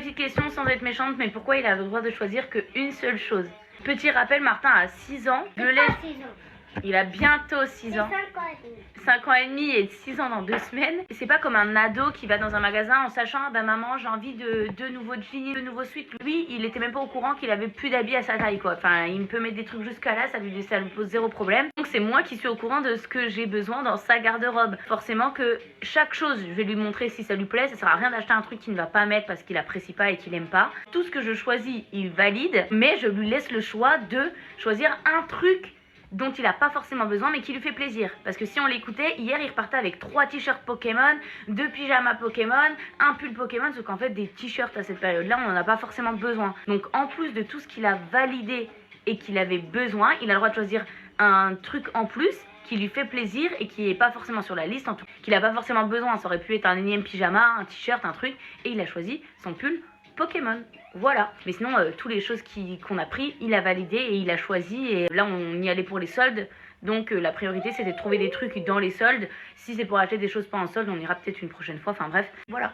petite question sans être méchante, mais pourquoi il a le droit de choisir qu'une seule chose? Petit rappel, Martin a 6 ans. Je le laisse. 6 ans. Il a bientôt 6 ans. 5 ans et demi. 5 ans et demi et 6 ans dans 2 semaines. Et c'est pas comme un ado qui va dans un magasin en sachant ah bah maman j'ai envie de 2 nouveaux jeans, 2 nouveaux sweats. Lui il était même pas au courant qu'il avait plus d'habits à sa taille quoi. Enfin il me peut mettre des trucs jusqu'à là, ça lui pose zéro problème. Donc c'est moi qui suis au courant de ce que j'ai besoin dans sa garde-robe. Forcément que chaque chose je vais lui montrer si ça lui plaît. Ça sert à rien d'acheter un truc qu'il ne va pas mettre parce qu'il apprécie pas et qu'il aime pas. Tout ce que je choisis il valide, mais je lui laisse le choix de choisir un truc dont il n'a pas forcément besoin mais qui lui fait plaisir. Parce que si on l'écoutait, hier il repartait avec 3 t-shirts Pokémon, 2 pyjamas Pokémon, un pull Pokémon, sauf qu'en fait des t-shirts à cette période-là on n'en a pas forcément besoin. Donc en plus de tout ce qu'il a validé et qu'il avait besoin, il a le droit de choisir un truc en plus qui lui fait plaisir et qui n'est pas forcément sur la liste en tout cas, qu'il n'a pas forcément besoin. Ça aurait pu être un énième pyjama, un t-shirt, un truc, et il a choisi son pull Pokémon. Voilà. Mais sinon, toutes les choses qu'on a pris, il a validé et il a choisi. Et là, on y allait pour les soldes. Donc, la priorité, c'était de trouver des trucs dans les soldes. Si c'est pour acheter des choses pas en solde, on ira peut-être une prochaine fois. Enfin bref, voilà.